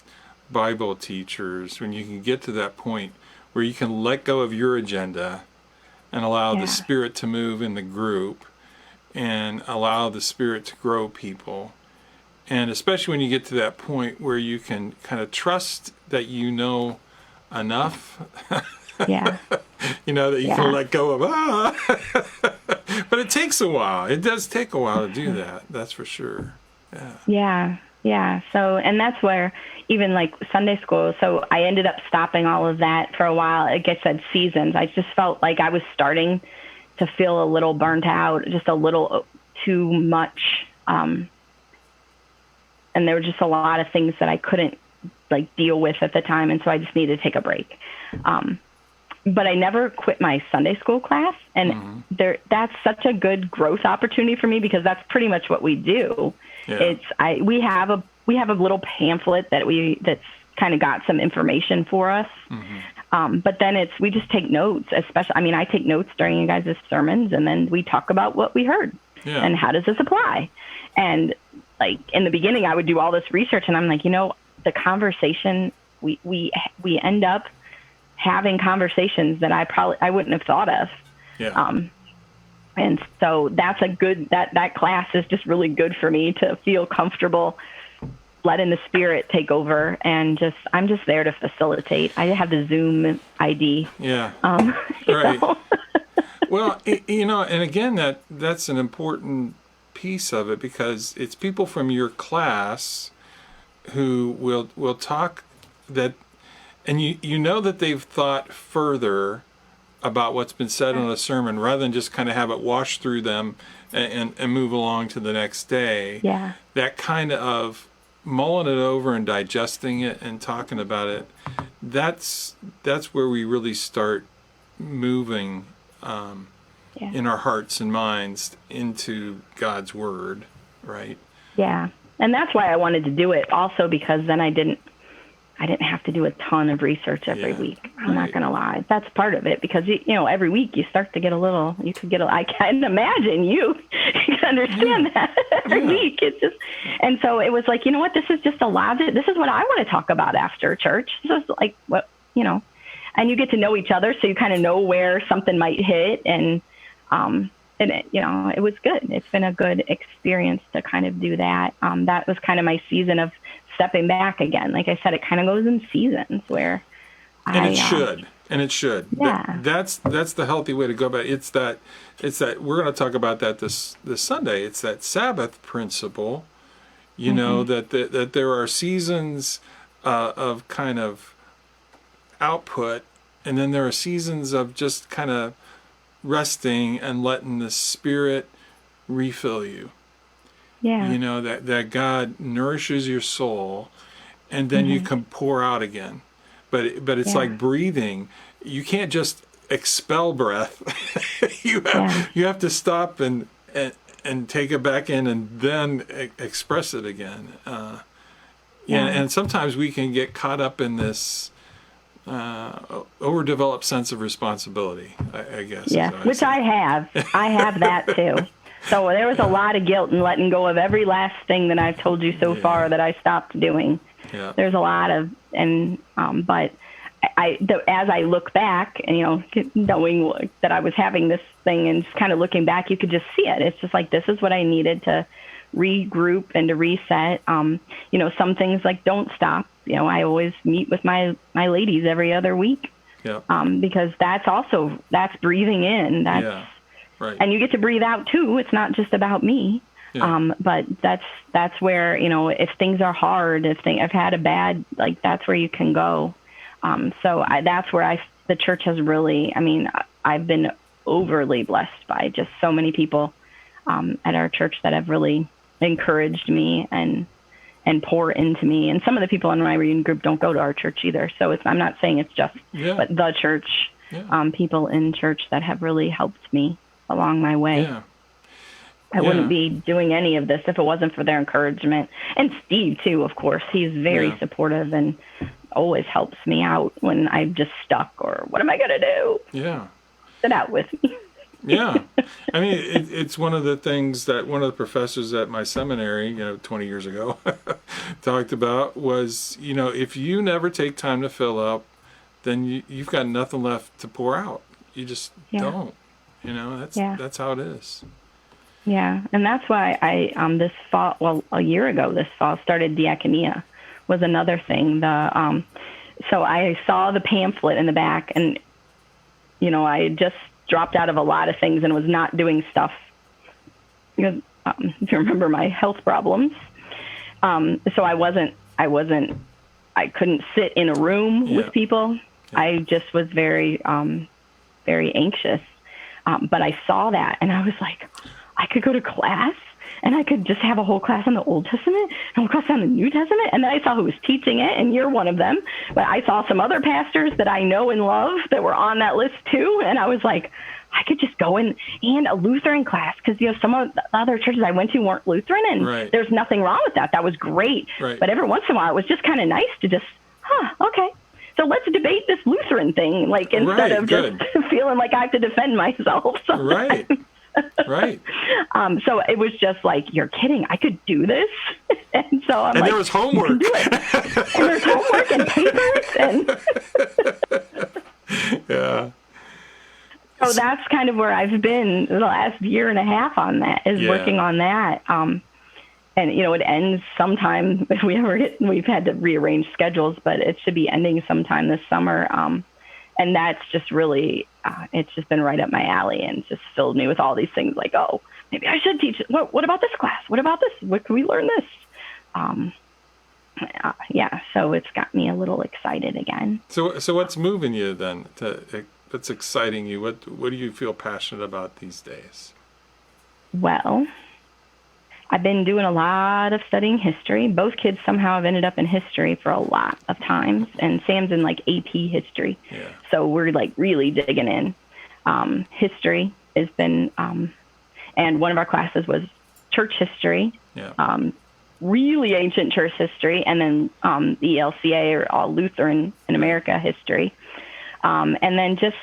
Bible teachers, when you can get to that point where you can let go of your agenda and allow the Spirit to move in the group and allow the Spirit to grow people. And especially when you get to that point where you can kind of trust that you know enough. Yeah. That you can let go of, But it takes a while. It does take a while to do that. That's for sure. Yeah. So, and that's where even like Sunday school, so I ended up stopping all of that for a while. Like I said, seasons. I just felt like I was starting to feel a little burnt out, just a little too much. And there were just a lot of things that I couldn't like deal with at the time. And so I just needed to take a break. But I never quit my Sunday school class. And that's such a good growth opportunity for me because that's pretty much what we do. Yeah. We have a little pamphlet that's kind of got some information for us. But then we just take notes, especially, I take notes during you guys' sermons, and then we talk about what we heard and how does this apply? And like in the beginning, I would do all this research, and I'm like, the conversation, we end up having conversations that I wouldn't have thought of. Yeah. And so that's that class is just really good for me to feel comfortable letting the Spirit take over, and I'm just there to facilitate. I have the Zoom ID. Yeah. Right. Well, and again, that's an important piece of it, because it's people from your class who will talk that, and you know that they've thought further about what's been said in a sermon, rather than just kind of have it wash through them and move along to the next day. Yeah. That kind of mulling it over and digesting it and talking about it, that's where we really start moving in our hearts and minds into God's Word, right? Yeah. And that's why I wanted to do it also, because then I didn't have to do a ton of research every week. I'm not going to lie. That's part of it, because, every week you start to get I can imagine you can understand that every week. It's just, and so it was like, you know what, this is just a lot. This is what I want to talk about after church. This is like what, and you get to know each other. So you kind of know where something might hit, and it was good. It's been a good experience to kind of do that. That was kind of my season of stepping back again. Like I said, it kind of goes in seasons where it should. Yeah. That's the healthy way to go about it. It's that we're going to talk about that this Sunday. It's that Sabbath principle, know, that there are seasons of kind of output, and then there are seasons of just kind of resting and letting the Spirit refill you. Yeah. That God nourishes your soul, and then you can pour out again. But it's like breathing. You can't just expel breath. you have to stop and take it back in, and then express it again. And sometimes we can get caught up in this overdeveloped sense of responsibility, I guess. Yeah, which I have. I have that too. So there was a lot of guilt in letting go of every last thing that I've told you so far that I stopped doing. Yeah. There's a lot of, but as I look back and, knowing that I was having this thing and just kind of looking back, you could just see it. It's just like, this is what I needed to regroup and to reset. Some things like don't stop. I always meet with my ladies every other week. Yeah. Because that's breathing in. Right. And you get to breathe out too. It's not just about me. Yeah. But that's where, if things are hard, I've had a bad, that's where you can go. That's where the church has really, I've been overly blessed by just so many people at our church that have really encouraged me and pour into me. And some of the people in my reading group don't go to our church either. So I'm not saying it's just but the church, people in church that have really helped me along my way. Yeah. I wouldn't be doing any of this if it wasn't for their encouragement. And Steve, too, of course. He's very supportive and always helps me out when I'm just stuck or what am I going to do? Yeah. Sit out with me. Yeah. It's one of the things that one of the professors at my seminary, 20 years ago, talked about was, if you never take time to fill up, then you've got nothing left to pour out. You just don't. That's how it is. Yeah, and that's why I this fall, a year ago this fall, started diaconia. Was another thing. So I saw the pamphlet in the back, and I had just dropped out of a lot of things and was not doing stuff because if you remember my health problems. So I couldn't sit in a room with people. Yeah. I just was very very anxious. But I saw that, and I was like, I could go to class, and I could just have a whole class on the Old Testament, and a whole class on the New Testament. And then I saw who was teaching it, and you're one of them. But I saw some other pastors that I know and love that were on that list too. And I was like, I could just go in and a Lutheran class, because some of the other churches I went to weren't Lutheran, and there's nothing wrong with that. That was great. Right. But every once in a while, it was just kind of nice to just, okay. So let's debate this Lutheran thing, instead of just feeling like I have to defend myself. Right. Right. So it was just like, you're kidding. I could do this. And so I'm there was homework. You can do it. And there's homework and papers. Yeah. So that's kind of where I've been the last year and a half on that, is working on that. And, it ends sometime if we've had to rearrange schedules, but it should be ending sometime this summer. And that's just really, it's just been right up my alley and just filled me with all these things like, oh, maybe I should teach it. What about this class? What about this? What can we learn this? Yeah, so it's got me a little excited again. So what's moving you then? What's exciting you? What do you feel passionate about these days? Well, I've been doing a lot of studying history. Both kids somehow have ended up in history for a lot of times, and Sam's in like AP history. Yeah. So we're like really digging in. History has been, and one of our classes was church history. Yeah. Really ancient church history, and then the ELCA, or all Lutheran in America history. And then just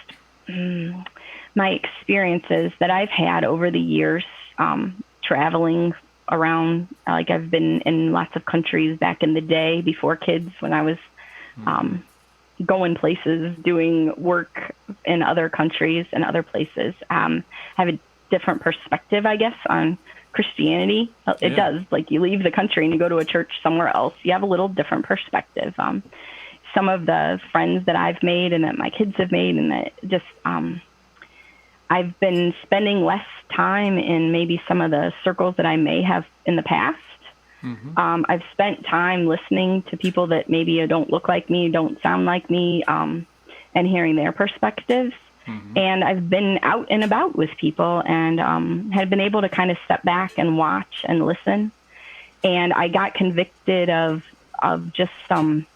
my experiences that I've had over the years, traveling around. Like I've been in lots of countries back in the day before kids, when I was going places, doing work in other countries and other places. Have a different perspective, I guess, on Christianity. It does. Like you leave the country and you go to a church somewhere else, you have a little different perspective. Some of the friends that I've made and that my kids have made, and that just, I've been spending less time in maybe some of the circles that I may have in the past. Mm-hmm. I've spent time listening to people that maybe don't look like me, don't sound like me, and hearing their perspectives. Mm-hmm. And I've been out and about with people, and had been able to kind of step back and watch and listen. And I got convicted of just some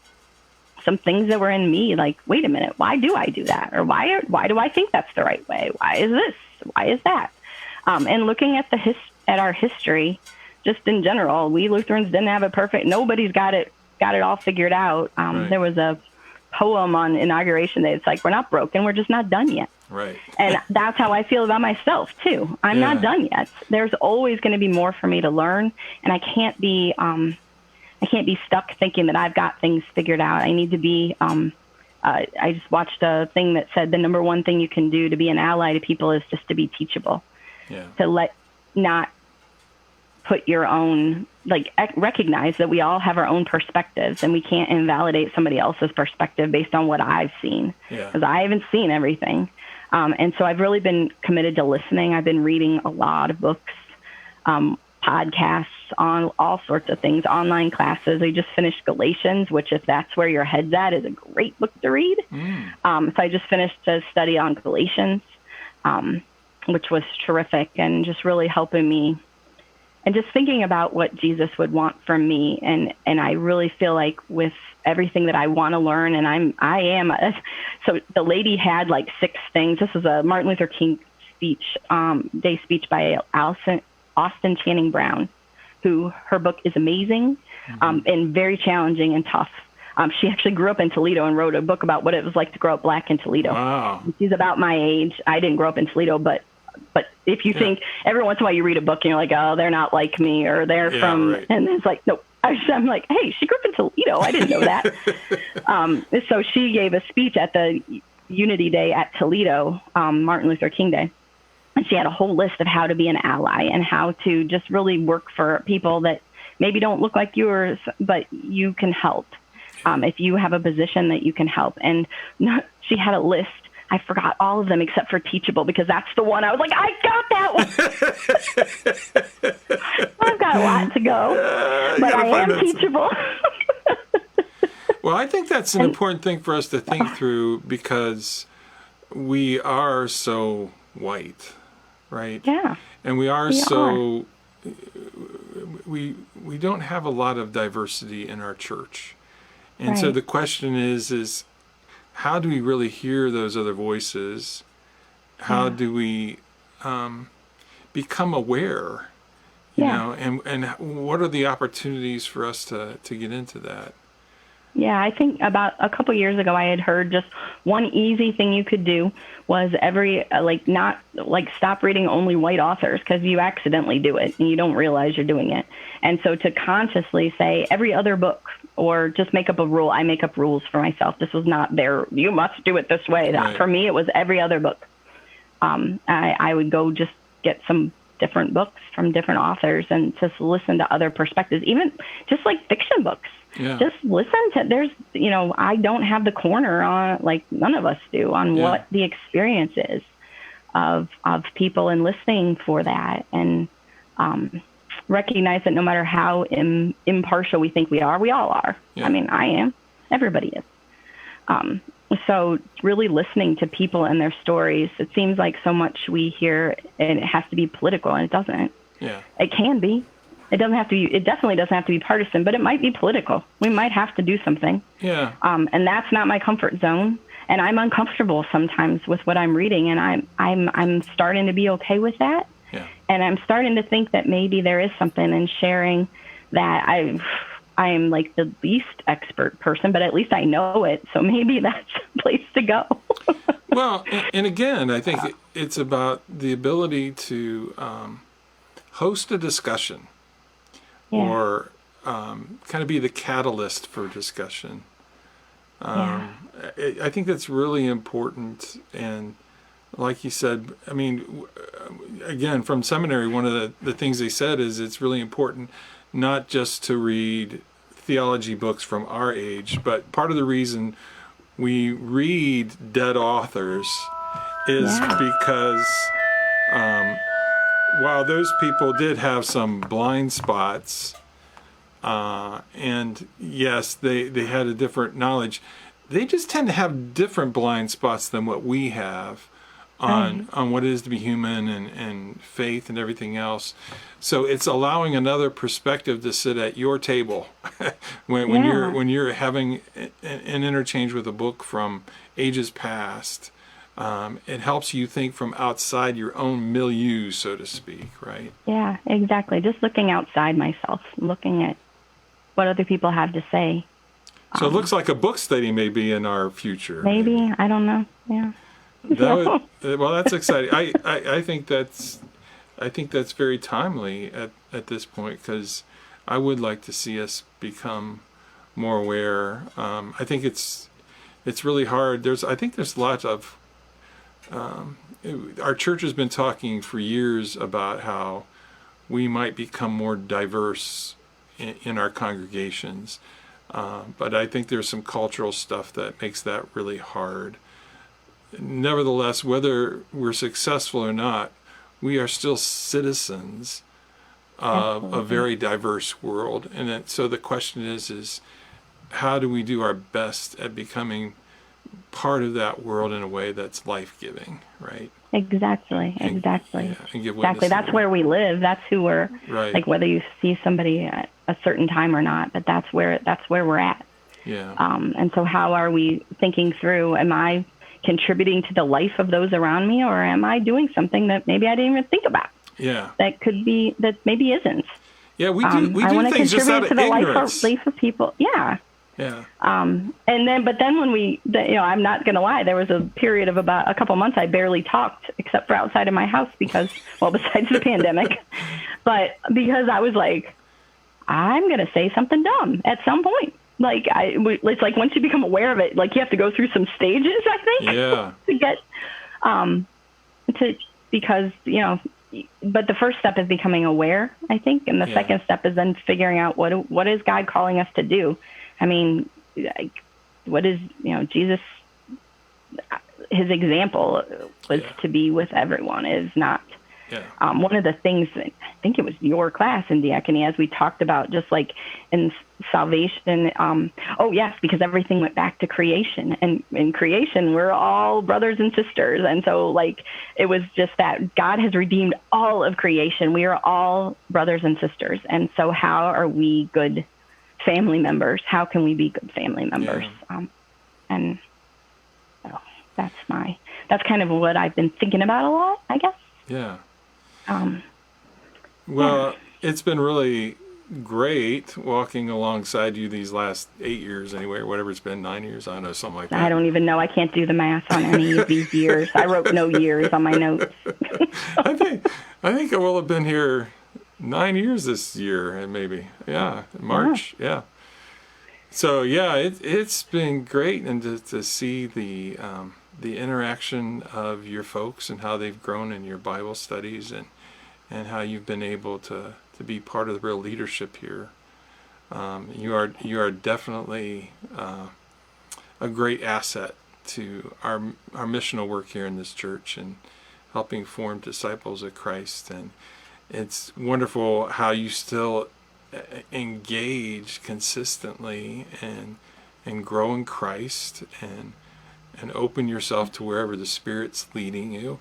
things that were in me, like, wait a minute, why do I do that? Or why do I think that's the right way? Why is this? Why is that? And looking at at our history, just in general, we Lutherans didn't have it perfect. Nobody's got it all figured out. Right. There was a poem on Inauguration Day. It's like, we're not broken, we're just not done yet. Right. And that's how I feel about myself too. I'm not done yet. There's always going to be more for me to learn, and I can't be stuck thinking that I've got things figured out. I need to be, I just watched a thing that said the number one thing you can do to be an ally to people is just to be teachable. Yeah. To not put your own, recognize that we all have our own perspectives, and we can't invalidate somebody else's perspective based on what I've seen. Because I haven't seen everything. And so I've really been committed to listening. I've been reading a lot of books, podcasts on all sorts of things, online classes. I just finished Galatians, which, if that's where your head's at, is a great book to read. So I just finished a study on Galatians, which was terrific, and just really helping me, and just thinking about what Jesus would want from me. And I really feel like with everything that I want to learn, and so the lady had like 6 things. This is a Martin Luther King day speech by Austin Channing Brown, who, her book is amazing, and very challenging and tough. She actually grew up in Toledo and wrote a book about what it was like to grow up black in Toledo. Wow. She's about my age. I didn't grow up in Toledo, but if you think every once in a while you read a book and you're like, oh, they're not like me, or they're from, right. And it's like, nope. I'm like, hey, she grew up in Toledo. I didn't know that. So she gave a speech at the Unity Day at Toledo, Martin Luther King Day. And she had a whole list of how to be an ally and how to just really work for people that maybe don't look like yours, but you can help. If you have a position that you can help. And she had a list. I forgot all of them except for teachable, because that's the one I was like, I got that one. I've got a lot to go, but I am teachable. Well, I think that's an important thing for us to think through, because we are so white, right? Yeah. And we don't have a lot of diversity in our church. And right. So the question is how do we really hear those other voices? How do we become aware, you know, and what are the opportunities for us to get into that? Yeah, I think about a couple years ago, I had heard just one easy thing you could do was stop reading only white authors, because you accidentally do it and you don't realize you're doing it. And so to consciously say every other book, or just make up a rule. I make up rules for myself. This was not you must do it this way. Right. For me, it was every other book. I would go just get some different books from different authors and just listen to other perspectives, even just like fiction books. Yeah. just listen to, I don't have the corner on, like none of us do, on what the experience is of people, and listening for that, and recognize that no matter how impartial we think we all are. Yeah. I mean, I am. Everybody is. So really listening to people and their stories. It seems like so much we hear, and it has to be political, and it doesn't. Yeah. It can be. It doesn't have to be. It definitely doesn't have to be partisan, but it might be political. We might have to do something. Yeah. And that's not my comfort zone. And I'm uncomfortable sometimes with what I'm reading, and I'm starting to be okay with that. Yeah. And I'm starting to think that maybe there is something in sharing that I am like the least expert person, but at least I know it. So maybe that's the place to go. Well, and again, I think it's about the ability to host a discussion, or kind of be the catalyst for discussion. I think that's really important. And like you said, I mean, again, from seminary, one of the things they said is it's really important not just to read theology books from our age, but part of the reason we read dead authors is because while those people did have some blind spots, and yes, they had a different knowledge, they just tend to have different blind spots than what we have on what it is to be human, and faith and everything else. So it's allowing another perspective to sit at your table when you're having an interchange with a book from ages past. It helps you think from outside your own milieu, so to speak, right? Yeah, exactly. Just looking outside myself, looking at what other people have to say. So it looks like a book study may be in our future. Maybe. I don't know. Yeah. Well, that's exciting. I think that's very timely at this point, because I would like to see us become more aware. I think it's really hard. I think there's lots of our church has been talking for years about how we might become more diverse in our congregations, but I think there's some cultural stuff that makes that really hard. Nevertheless, whether we're successful or not, we are still citizens of a very diverse world. And so the question is how do we do our best at becoming part of that world in a way that's life-giving, right? Exactly. And give witness. Exactly. That's where we live. That's who we're, right. Like whether you see somebody at a certain time or not, but that's where we're at. Yeah. And so how are we thinking through, am I contributing to the life of those around me, or am I doing something that maybe I didn't even think about? Yeah. That could be, that maybe isn't. Yeah, we do I want to things just out contribute of to the ignorance. life of people. Yeah. Yeah. But then when I'm not going to lie, there was a period of about a couple months I barely talked except for outside of my house because, well, besides the pandemic, but because I was like, I'm going to say something dumb at some point. Like it's like once you become aware of it, like you have to go through some stages, I think, to get, because, but the first step is becoming aware, I think. And the second step is then figuring out what is God calling us to do? I mean, what is, Jesus, his example was to be with everyone, is not. One of the things, I think it was your class in diacony, as we talked about, just like in salvation. Because everything went back to creation, and in creation, we're all brothers and sisters. And so like, it was just that God has redeemed all of creation. We are all brothers and sisters. And so how are we good family members? How can we be good family members? And so that's kind of what I've been thinking about a lot, I guess. Yeah. It's been really great walking alongside you these last 8 years anyway, or whatever it's been, 9 years, I don't know, something like that. I don't even know. I can't do the math on any of these years. I wrote no years on my notes. I think I will have been here 9 years this year, and maybe, March, So it's been great, and to see the interaction of your folks and how they've grown in your Bible studies, and how you've been able to be part of the real leadership here. You are definitely a great asset to our missional work here in this church and helping form disciples of Christ. And it's wonderful how you still engage consistently and grow in Christ and open yourself to wherever the Spirit's leading you.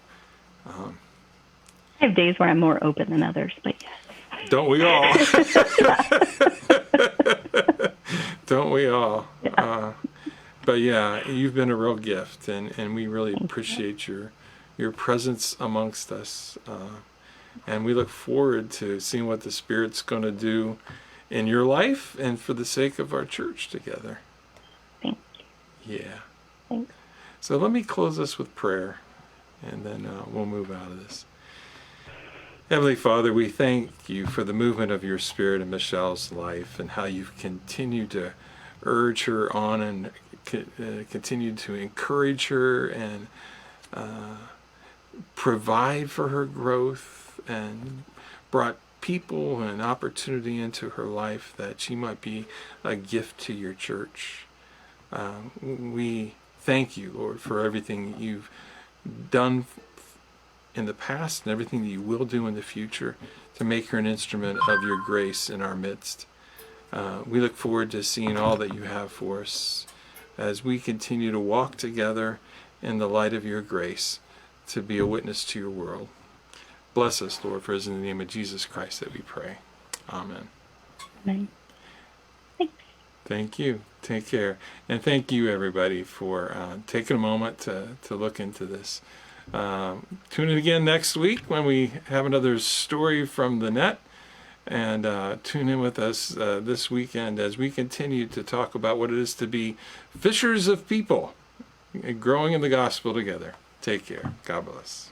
I have days where I'm more open than others, but yes. Don't we all? Don't we all? Yeah. But yeah, you've been a real gift, and we really appreciate your presence amongst us. And we look forward to seeing what the Spirit's going to do in your life and for the sake of our church together. Thank you. Yeah. Thanks. So let me close this with prayer, and then we'll move out of this. Heavenly Father, we thank you for the movement of your Spirit in Michelle's life and how you've continued to urge her on and continued to encourage her and provide for her growth and brought people and opportunity into her life that she might be a gift to your church. We thank you, Lord, for everything you've done in the past and everything that you will do in the future to make her an instrument of your grace in our midst. We look forward to seeing all that you have for us as we continue to walk together in the light of your grace to be a witness to your world. Bless us, Lord, for it is in the name of Jesus Christ that we pray. Amen. Amen. Thanks. Thank you. Take care. And thank you, everybody, for taking a moment to look into this. Tune in again next week when we have another story from the net. And tune in with us this weekend as we continue to talk about what it is to be fishers of people, growing in the gospel together. Take care. God bless.